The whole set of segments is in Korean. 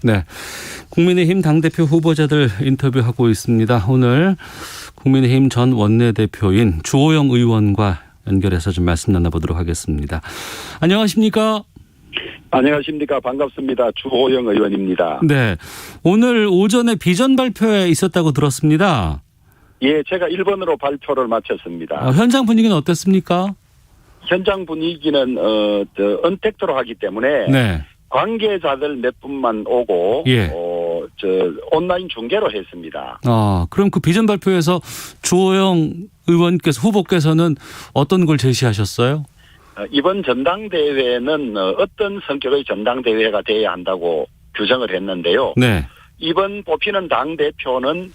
네, 국민의힘 당대표 후보자들 인터뷰하고 있습니다. 오늘 국민의힘 전 원내대표인 주호영 의원과 연결해서 좀 말씀 나눠보도록 하겠습니다. 안녕하십니까? 안녕하십니까. 반갑습니다. 주호영 의원입니다. 네, 오늘 오전에 비전 발표회 있었다고 들었습니다. 예, 제가 1번으로 발표를 마쳤습니다. 현장 분위기는 어땠습니까? 현장 분위기는 언택트로 하기 때문에 네. 관계자들 몇 분만 오고 예. 온라인 중계로 했습니다. 그럼 그 비전 발표에서 주호영 의원께서 후보께서는 어떤 걸 제시하셨어요? 이번 전당대회는 어떤 성격의 전당대회가 돼야 한다고 규정을 했는데요. 네. 이번 뽑히는 당대표는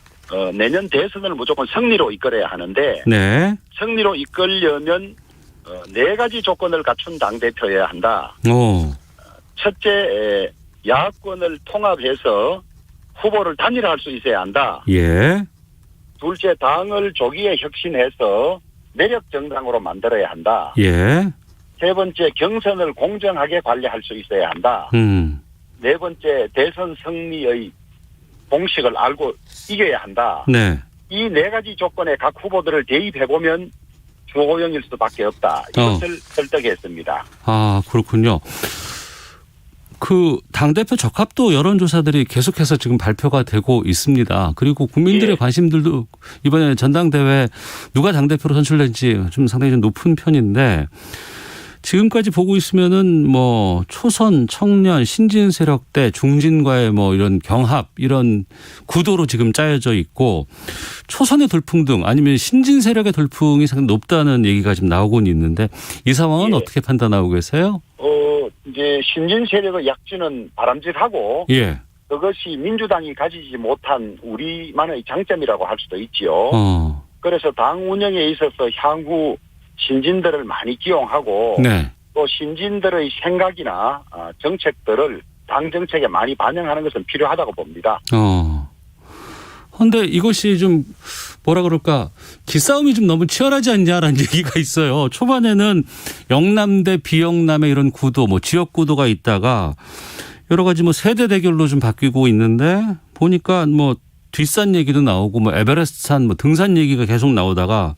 내년 대선을 무조건 승리로 이끌어야 하는데 네. 승리로 이끌려면 4가지 조건을 갖춘 당대표여야 한다. 오. 첫째, 야권을 통합해서 후보를 단일화할 수 있어야 한다. 예. 둘째, 당을 조기에 혁신해서 매력 정당으로 만들어야 한다. 예. 세 번째, 경선을 공정하게 관리할 수 있어야 한다. 네 번째, 대선 승리의 공식을 알고 이겨야 한다. 네. 이 4가지 조건에 각 후보들을 대입해보면 주호영일 수밖에 없다. 이것을 설득했습니다. 그렇군요. 그 당대표 적합도 여론조사들이 계속해서 지금 발표가 되고 있습니다. 그리고 국민들의 관심들도 이번에 전당대회 누가 당대표로 선출될지 좀 상당히 좀 높은 편인데 지금까지 보고 있으면은 뭐 초선, 청년, 신진 세력대, 중진과의 뭐 이런 경합 이런 구도로 지금 짜여져 있고 초선의 돌풍 아니면 신진 세력의 돌풍이 상당히 높다는 얘기가 지금 나오곤 있는데 이 상황은 어떻게 판단하고 계세요? 이제 신진 세력의 약진은 바람직하고 예. 그것이 민주당이 가지지 못한 우리만의 장점이라고 할 수도 있지요. 그래서 당 운영에 있어서 향후 신진들을 많이 기용하고 네. 또 신진들의 생각이나 정책들을 당 정책에 많이 반영하는 것은 필요하다고 봅니다. 그런데 이것이 좀 뭐라 그럴까 기싸움이 좀 너무 치열하지 않냐라는 얘기가 있어요. 초반에는 영남 대 비영남의 이런 구도, 뭐 지역 구도가 있다가 여러 가지 뭐 세대 대결로 좀 바뀌고 있는데 보니까 뭐 뒷산 얘기도 나오고 뭐 에베레스트산 뭐 등산 얘기가 계속 나오다가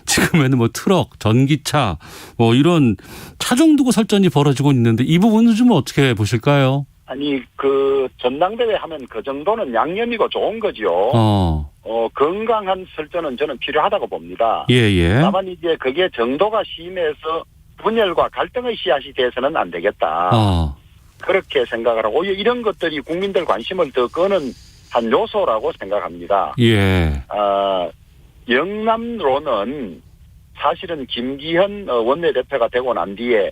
지금에는 뭐 트럭, 전기차 뭐 이런 차종 두고 설전이 벌어지고 있는데 이 부분은 좀 어떻게 보실까요? 아니 그 전당대회 하면 그 정도는 양념이고 좋은 거죠. 건강한 설전은 저는 필요하다고 봅니다. 예. 다만 이제 그게 정도가 심해서 분열과 갈등의 씨앗이 돼서는 안 되겠다. 그렇게 생각을 하고 오히려 이런 것들이 국민들 관심을 더 끄는 한 요소라고 생각합니다. 예. 영남로는 사실은 김기현 원내대표가 되고 난 뒤에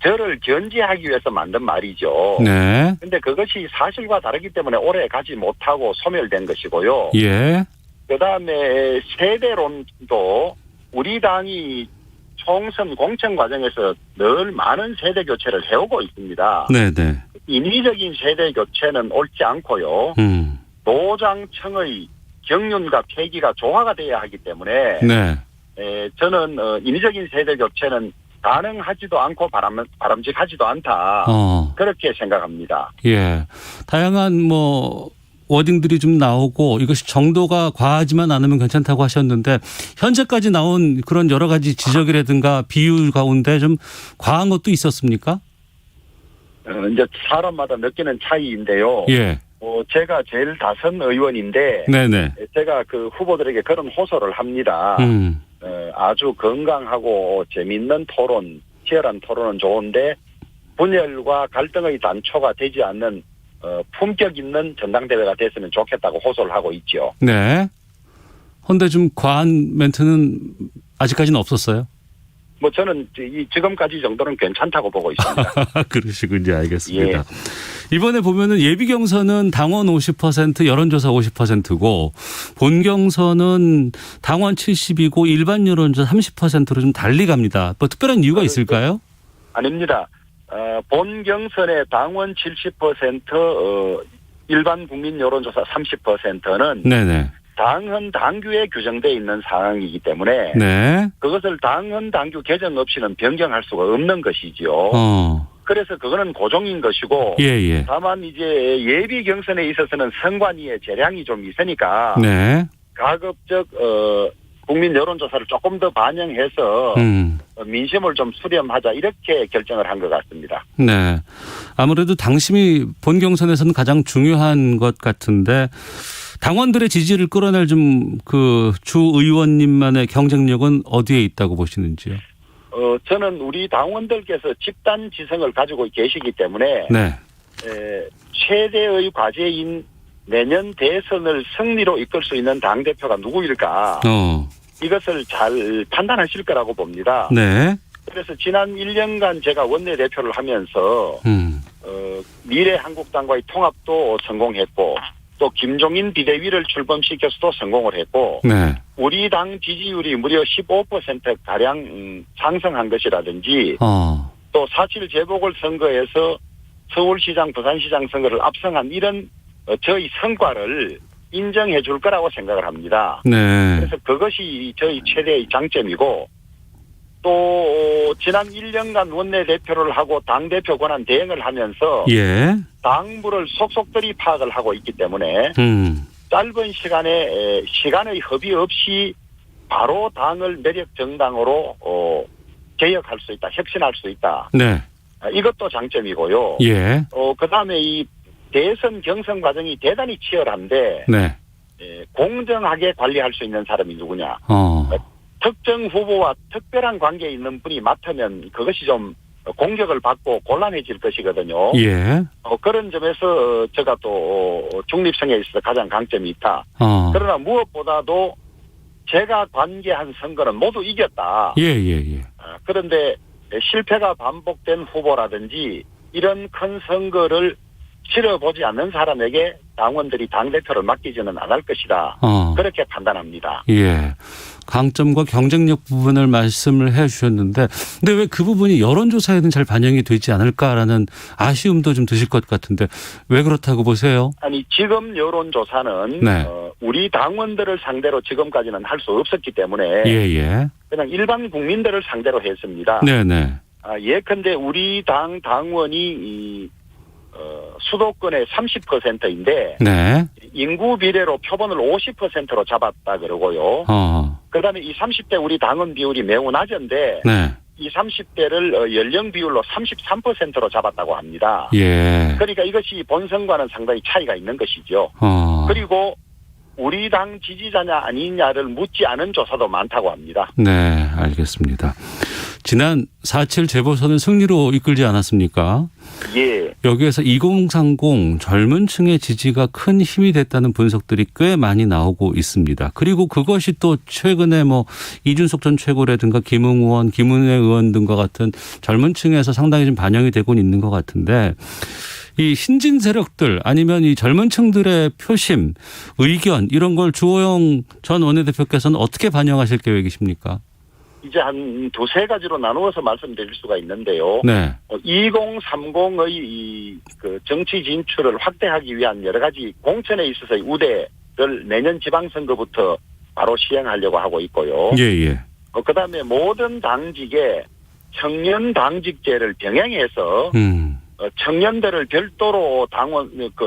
저를 견제하기 위해서 만든 말이죠. 네. 그런데 그것이 사실과 다르기 때문에 오래 가지 못하고 소멸된 것이고요. 예. 그다음에 세대론도 우리 당이 총선 공천 과정에서 늘 많은 세대 교체를 해오고 있습니다. 네네. 인위적인 세대 교체는 옳지 않고요. 노장청의 경륜과 폐기가 조화가 돼야 하기 때문에 네. 저는 인위적인 세대 교체는 가능하지도 않고 바람직하지도 않다. 그렇게 생각합니다. 예. 다양한 뭐 워딩들이 좀 나오고 이것이 정도가 과하지만 않으면 괜찮다고 하셨는데 현재까지 나온 그런 여러 가지 지적이라든가 비유 가운데 좀 과한 것도 있었습니까? 이제 사람마다 느끼는 차이인데요. 예. 제가 제일 다선 의원인데 네네. 제가 그 후보들에게 그런 호소를 합니다. 아주 건강하고 재미있는 토론, 치열한 토론은 좋은데 분열과 갈등의 단초가 되지 않는 품격 있는 전당대회가 됐으면 좋겠다고 호소를 하고 있죠. 네. 그런데 좀 과한 멘트는 아직까지는 없었어요? 뭐 저는 지금까지 정도는 괜찮다고 보고 있습니다. 그러시군요. 알겠습니다. 예. 이번에 보면은 예비 경선은 당원 50%, 여론조사 50%고 본 경선은 당원 70이고 일반 여론조사 30%로 좀 달리 갑니다. 뭐 특별한 이유가 있을까요? 아닙니다. 본 경선의 당원 70%, 일반 국민 여론조사 30%는 네네. 당헌 당규에 규정되어 있는 상황이기 때문에 네. 그것을 당헌 당규 개정 없이는 변경할 수가 없는 것이죠. 그래서 그거는 고정인 것이고 예, 예. 다만 이제 예비 경선에 있어서는 선관위의 재량이 좀 있으니까 네. 가급적 국민 여론조사를 조금 더 반영해서 민심을 좀 수렴하자 이렇게 결정을 한 것 같습니다. 네. 아무래도 당심이 본 경선에서는 가장 중요한 것 같은데 당원들의 지지를 끌어낼 좀 그 주 의원님만의 경쟁력은 어디에 있다고 보시는지요? 저는 우리 당원들께서 집단 지성을 가지고 계시기 때문에 네. 최대의 과제인 내년 대선을 승리로 이끌 수 있는 당대표가 누구일까 이것을 잘 판단하실 거라고 봅니다. 네. 그래서 지난 1년간 제가 원내대표를 하면서 미래한국당과의 통합도 성공했고 또 김종인 비대위를 출범시켜서도 성공을 했고 네. 우리 당 지지율이 무려 15%가량 상승한 것이라든지 또 4.7 재보궐선거에서 서울시장 부산시장 선거를 압승한 이런 저희 성과를 인정해 줄 거라고 생각을 합니다. 네. 그래서 그것이 저희 최대의 장점이고 또 지난 1년간 원내대표를 하고 당대표 권한 대행을 하면서 예. 당부를 속속들이 파악을 하고 있기 때문에 짧은 시간의 허비 없이 바로 당을 매력 정당으로 개혁할 수 있다, 혁신할 수 있다. 네. 이것도 장점이고요. 예. 그다음에 이 대선 경선 과정이 대단히 치열한데 네. 공정하게 관리할 수 있는 사람이 누구냐. 특정 후보와 특별한 관계에 있는 분이 맡으면 그것이 좀 공격을 받고 곤란해질 것이거든요. 예. 그런 점에서 제가 또 중립성에 있어서 가장 강점이 있다. 그러나 무엇보다도 제가 관계한 선거는 모두 이겼다. 예. 그런데 실패가 반복된 후보라든지 이런 큰 선거를 치러보지 않는 사람에게 당원들이 당대표를 맡기지는 않을 것이다. 그렇게 판단합니다. 예. 강점과 경쟁력 부분을 말씀을 해 주셨는데 근데 왜 그 부분이 여론조사에는 잘 반영이 되지 않을까라는 아쉬움도 좀 드실 것 같은데 왜 그렇다고 보세요? 아니 지금 여론조사는 네. 우리 당원들을 상대로 지금까지는 할 수 없었기 때문에 예. 그냥 일반 국민들을 상대로 했습니다. 네네. 예컨대 우리 당원이 수도권의 30%인데 네. 인구 비례로 표본을 50%로 잡았다 그러고요. 그다음에 이 30대 우리 당원 비율이 매우 낮은데 네. 이 30대를 연령 비율로 33%로 잡았다고 합니다. 예. 그러니까 이것이 본선과는 상당히 차이가 있는 것이죠. 그리고 우리 당 지지자냐 아니냐를 묻지 않은 조사도 많다고 합니다. 네, 알겠습니다. 지난 4.7 재보선을 승리로 이끌지 않았습니까? 예. 여기에서 2030 젊은 층의 지지가 큰 힘이 됐다는 분석들이 꽤 많이 나오고 있습니다. 그리고 그것이 또 최근에 뭐 이준석 전 최고라든가 김웅 의원, 김은혜 의원 등과 같은 젊은 층에서 상당히 좀 반영이 되고 있는 것 같은데 이 신진 세력들 아니면 이 젊은 층들의 표심, 의견 이런 걸 주호영 전 원내대표께서는 어떻게 반영하실 계획이십니까? 이제 한 두세 가지로 나누어서 말씀드릴 수가 있는데요. 네. 2030의 그 정치 진출을 확대하기 위한 여러 가지 공천에 있어서의 우대를 내년 지방선거부터 바로 시행하려고 하고 있고요. 예. 그다음에 모든 당직에 청년 당직제를 병행해서 청년들을 별도로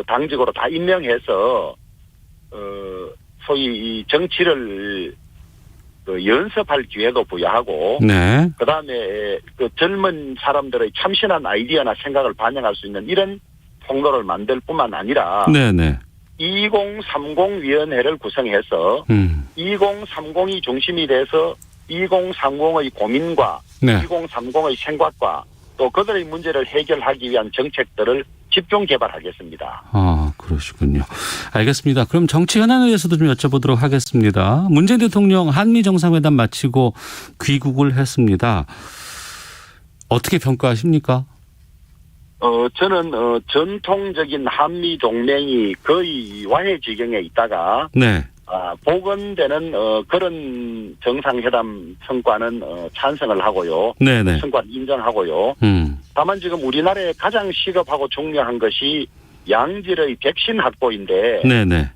당직으로 다 임명해서 소위 이 정치를 연습할 기회도 부여하고, 네. 그다음에 그 젊은 사람들의 참신한 아이디어나 생각을 반영할 수 있는 이런 통로를 만들 뿐만 아니라, 네네. 2030 위원회를 구성해서 2030이 중심이 돼서 2030의 고민과 2030의 생각과 또 그들의 문제를 해결하기 위한 정책들을 집중 개발하겠습니다. 그러시군요. 알겠습니다. 그럼 정치 현안에 대해서도 좀 여쭤보도록 하겠습니다. 문재인 대통령 한미 정상회담 마치고 귀국을 했습니다. 어떻게 평가하십니까? 저는 전통적인 한미 동맹이 거의 와해 지경에 있다가 네. 복원되는 그런 정상회담 성과는 찬성을 하고요. 네네. 성과를 인정하고요. 다만 지금 우리나라에 가장 시급하고 중요한 것이 양질의 백신 확보인데, 네네.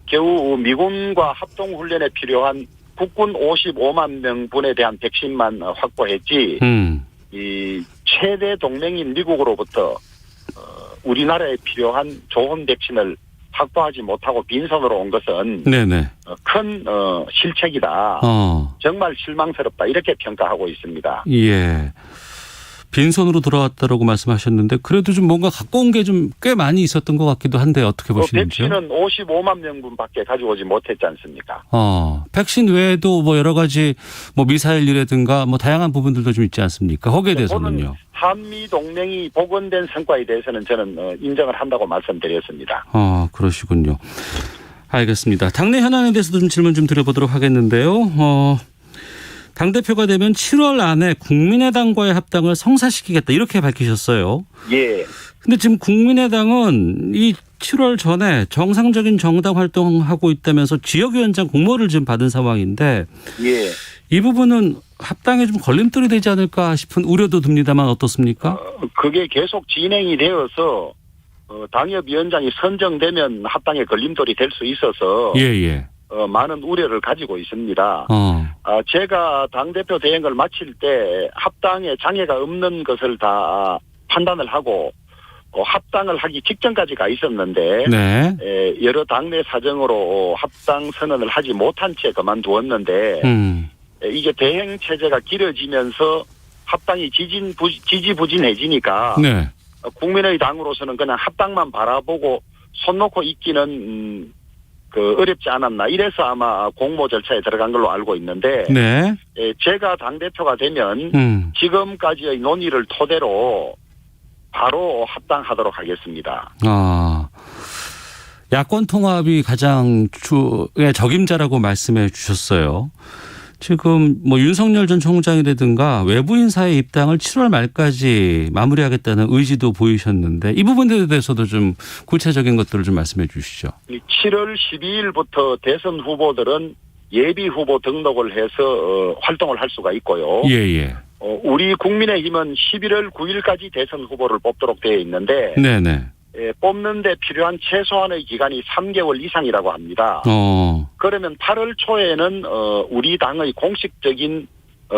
겨우 미군과 합동훈련에 필요한 국군 55만 명분에 대한 백신만 확보했지, 이 최대 동맹인 미국으로부터 우리나라에 필요한 좋은 백신을 확보하지 못하고 빈손으로 온 것은 네네. 큰 실책이다. 정말 실망스럽다. 이렇게 평가하고 있습니다. 예. 빈손으로 돌아왔다라고 말씀하셨는데 그래도 좀 뭔가 갖고 온 게 좀 꽤 많이 있었던 것 같기도 한데 어떻게 보시는지요? 백신은 55만 명분밖에 가져오지 못했지 않습니까? 백신 외에도 뭐 여러 가지 뭐 미사일이라든가 뭐 다양한 부분들도 좀 있지 않습니까? 거기에 대해서는요. 한미 동맹이 복원된 성과에 대해서는 저는 인정을 한다고 말씀드렸습니다. 그러시군요. 알겠습니다. 당내 현안에 대해서도 좀 질문 좀 드려보도록 하겠는데요. 당대표가 되면 7월 안에 국민의당과의 합당을 성사시키겠다 이렇게 밝히셨어요. 예. 근데 지금 국민의당은 이 7월 전에 정상적인 정당 활동하고 있다면서 지역위원장 공모를 지금 받은 상황인데 예. 이 부분은 합당에 좀 걸림돌이 되지 않을까 싶은 우려도 듭니다만 어떻습니까? 그게 계속 진행이 되어서 당협위원장이 선정되면 합당에 걸림돌이 될 수 있어서 예. 많은 우려를 가지고 있습니다. 제가 당대표 대행을 마칠 때 합당에 장애가 없는 것을 다 판단을 하고 합당을 하기 직전까지 가 있었는데 네. 여러 당내 사정으로 합당 선언을 하지 못한 채 그만두었는데 이게 대행 체제가 길어지면서 합당이 지지부진해지니까 네. 국민의당으로서는 그냥 합당만 바라보고 손 놓고 있기는 어렵지 않았나 이래서 아마 공모 절차에 들어간 걸로 알고 있는데 네. 제가 당대표가 되면 지금까지의 논의를 토대로 바로 합당하도록 하겠습니다. 야권 통합이 가장 주의 적임자라고 말씀해 주셨어요. 지금 뭐 윤석열 전 총장이라든가 외부 인사의 입당을 7월 말까지 마무리하겠다는 의지도 보이셨는데 이 부분에 대해서도 좀 구체적인 것들을 좀 말씀해 주시죠. 7월 12일부터 대선 후보들은 예비 후보 등록을 해서 활동을 할 수가 있고요. 예. 우리 국민의힘은 11월 9일까지 대선 후보를 뽑도록 되어 있는데 네네. 뽑는 데 필요한 최소한의 기간이 3개월 이상이라고 합니다. 그러면 8월 초에는 우리 당의 공식적인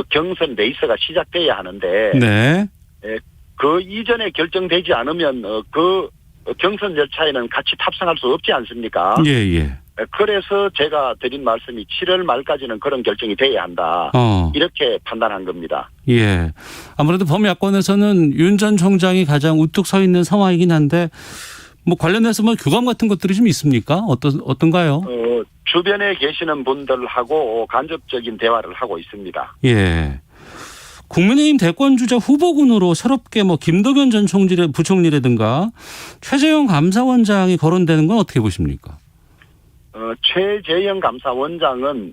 경선 레이스가 시작돼야 하는데 네. 그 이전에 결정되지 않으면 그 경선 절차에는 같이 탑승할 수 없지 않습니까? 예. 그래서 제가 드린 말씀이 7월 말까지는 그런 결정이 돼야 한다. 이렇게 판단한 겁니다. 예. 아무래도 범야권에서는 윤 전 총장이 가장 우뚝 서 있는 상황이긴 한데 뭐 관련해서 뭐 교감 같은 것들이 좀 있습니까? 어떤가요? 주변에 계시는 분들하고 간접적인 대화를 하고 있습니다. 예. 국민의힘 대권주자 후보군으로 새롭게 뭐 김덕연 전 부총리라든가 최재형 감사원장이 거론되는 건 어떻게 보십니까? 최재형 감사원장은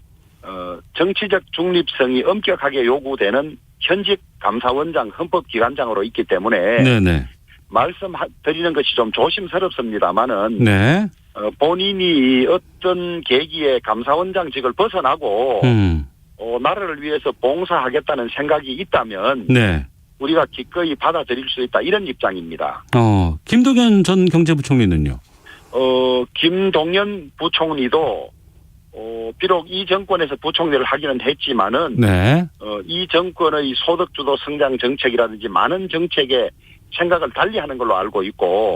정치적 중립성이 엄격하게 요구되는 현직 감사원장 헌법기관장으로 있기 때문에 네네. 말씀드리는 것이 좀 조심스럽습니다만은 네. 본인이 어떤 계기에 감사원장직을 벗어나고 나라를 위해서 봉사하겠다는 생각이 있다면 네. 우리가 기꺼이 받아들일 수 있다 이런 입장입니다. 김덕연 전 경제부총리는요? 김동연 부총리도 비록 이 정권에서 부총리를 하기는 했지만은 네. 이 정권의 소득주도 성장 정책이라든지 많은 정책에 생각을 달리하는 걸로 알고 있고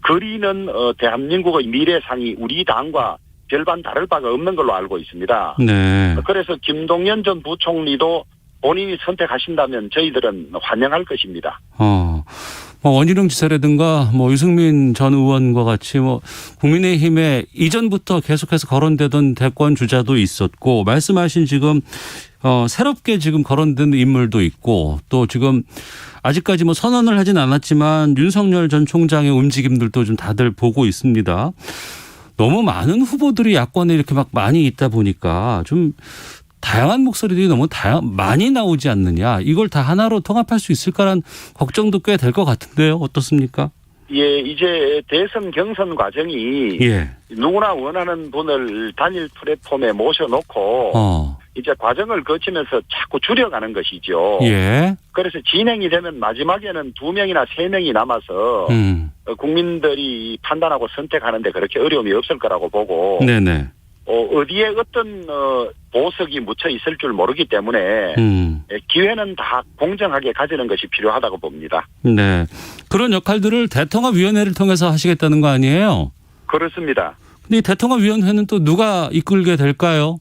그리는 대한민국의 미래상이 우리 당과 별반 다를 바가 없는 걸로 알고 있습니다. 네. 그래서 김동연 전 부총리도 본인이 선택하신다면 저희들은 환영할 것입니다. 뭐 원희룡 지사라든가 뭐 유승민 전 의원과 같이 뭐 국민의힘에 이전부터 계속해서 거론되던 대권 주자도 있었고 말씀하신 지금 새롭게 지금 거론된 인물도 있고 또 지금 아직까지 뭐 선언을 하진 않았지만 윤석열 전 총장의 움직임들도 좀 다들 보고 있습니다. 너무 많은 후보들이 야권에 이렇게 막 많이 있다 보니까 좀 다양한 목소리들이 너무 많이 나오지 않느냐. 이걸 다 하나로 통합할 수 있을까라는 걱정도 꽤 될 것 같은데요. 어떻습니까? 예, 이제 대선 경선 과정이 누구나 원하는 분을 단일 플랫폼에 모셔놓고 이제 과정을 거치면서 자꾸 줄여가는 것이죠. 예. 그래서 진행이 되면 마지막에는 2명이나 3명이 남아서 국민들이 판단하고 선택하는데 그렇게 어려움이 없을 거라고 보고 네네. 어디에 어떤 보석이 묻혀 있을 줄 모르기 때문에 기회는 다 공정하게 가지는 것이 필요하다고 봅니다. 네. 그런 역할들을 대통합위원회를 통해서 하시겠다는 거 아니에요? 그렇습니다. 근데 이 대통합위원회는 또 누가 이끌게 될까요?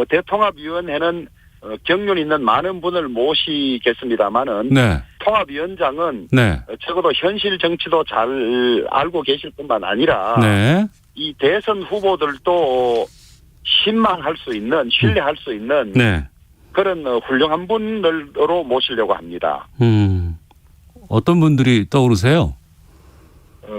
대통합위원회는 경륜 있는 많은 분을 모시겠습니다마는 네. 통합위원장은 네. 적어도 현실 정치도 잘 알고 계실 뿐만 아니라 네. 이 대선 후보들도 신망할 수 있는, 신뢰할 수 있는 네. 그런 훌륭한 분들로 모시려고 합니다. 어떤 분들이 떠오르세요?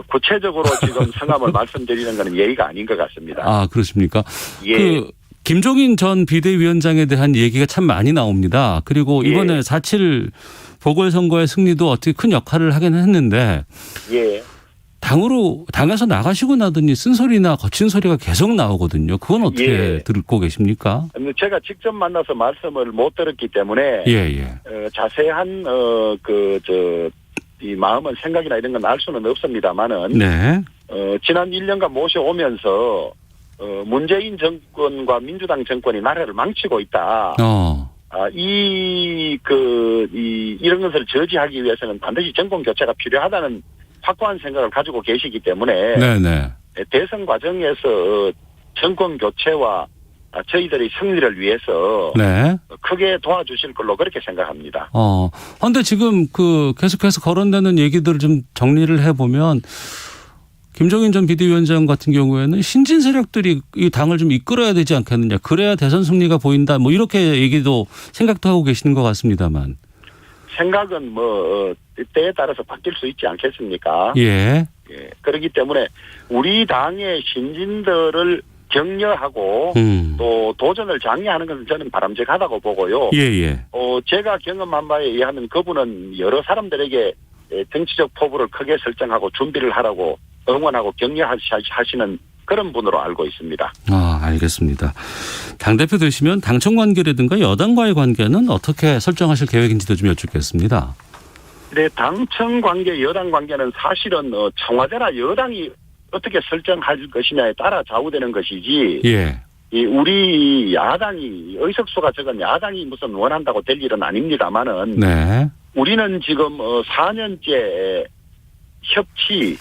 구체적으로 지금 성함을 말씀드리는 것은 예의가 아닌 것 같습니다. 아, 그렇습니까? 예. 김종인 전 비대위원장에 대한 얘기가 참 많이 나옵니다. 그리고 이번에 예. 4.7 보궐선거의 승리도 어떻게 큰 역할을 하긴 했는데 예. 당에서 나가시고 나더니 쓴소리나 거친 소리가 계속 나오거든요. 그건 어떻게 예. 듣고 계십니까? 제가 직접 만나서 말씀을 못 들었기 때문에 예. 자세한 이 마음은 생각이나 이런 건 알 수는 없습니다만은 네. 지난 1년간 모셔오면서 문재인 정권과 민주당 정권이 나라를 망치고 있다. 이런 것을 저지하기 위해서는 반드시 정권 교체가 필요하다는 확고한 생각을 가지고 계시기 때문에 네네. 대선 과정에서 정권 교체와 저희들의 승리를 위해서 네. 크게 도와주실 걸로 그렇게 생각합니다. 그런데 지금 계속해서 거론되는 얘기들을 좀 정리를 해보면 김종인 전 비대위원장 같은 경우에는 신진 세력들이 이 당을 좀 이끌어야 되지 않겠느냐. 그래야 대선 승리가 보인다. 뭐 이렇게 생각도 하고 계시는 것 같습니다만. 생각은 때에 따라서 바뀔 수 있지 않겠습니까? 예. 그렇기 때문에 우리 당의 신진들을 격려하고 또 도전을 장려하는 것은 저는 바람직하다고 보고요. 예. 제가 경험한 바에 의하면 그분은 여러 사람들에게 정치적 포부를 크게 설정하고 준비를 하라고 응원하고 격려하시는 그런 분으로 알고 있습니다. 알겠습니다. 당대표 되시면 당청 관계라든가 여당과의 관계는 어떻게 설정하실 계획인지도 좀 여쭙겠습니다. 네, 당청 관계, 여당 관계는 사실은 청와대나 여당이 어떻게 설정할 것이냐에 따라 좌우되는 것이지. 예. 우리 야당이 의석수가 적은 야당이 무슨 원한다고 될 일은 아닙니다만은. 네. 우리는 지금 4년째 협치,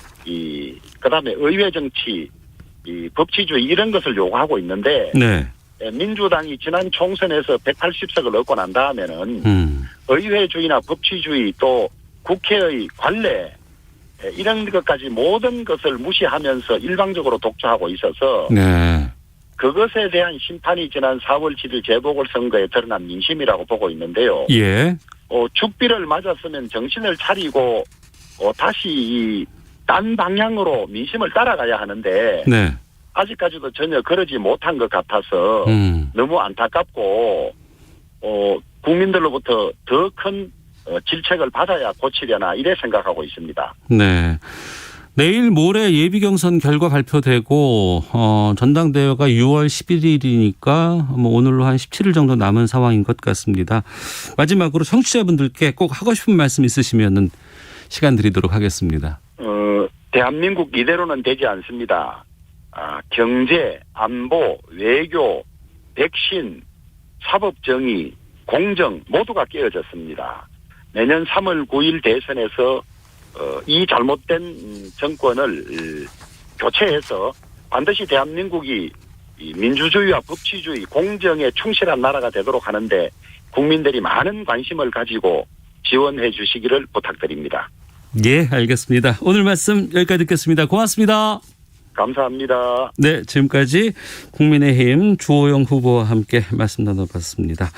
그다음에 의회 정치, 법치주의 이런 것을 요구하고 있는데. 네. 민주당이 지난 총선에서 180석을 얻고 난 다음에는 의회주의나 법치주의 또 국회의 관례 이런 것까지 모든 것을 무시하면서 일방적으로 독주하고 있어서 네. 그것에 대한 심판이 지난 4월 7일 재보궐선거에 드러난 민심이라고 보고 있는데요. 예. 죽비를 맞았으면 정신을 차리고 다시 딴 방향으로 민심을 따라가야 하는데 네. 아직까지도 전혀 그러지 못한 것 같아서 너무 안타깝고 국민들로부터 더 큰 질책을 받아야 고치려나 이래 생각하고 있습니다. 네. 내일 모레 예비 경선 결과 발표되고 전당대회가 6월 11일이니까 오늘로 한 17일 정도 남은 상황인 것 같습니다. 마지막으로 청취자분들께 꼭 하고 싶은 말씀 있으시면 시간 드리도록 하겠습니다. 대한민국 이대로는 되지 않습니다. 경제, 안보, 외교, 백신, 사법정의, 공정 모두가 깨어졌습니다. 내년 3월 9일 대선에서 이 잘못된 정권을 교체해서 반드시 대한민국이 민주주의와 법치주의, 공정에 충실한 나라가 되도록 하는데 국민들이 많은 관심을 가지고 지원해 주시기를 부탁드립니다. 예, 알겠습니다. 오늘 말씀 여기까지 듣겠습니다. 고맙습니다. 감사합니다. 네, 지금까지 국민의힘 주호영 후보와 함께 말씀 나눠봤습니다.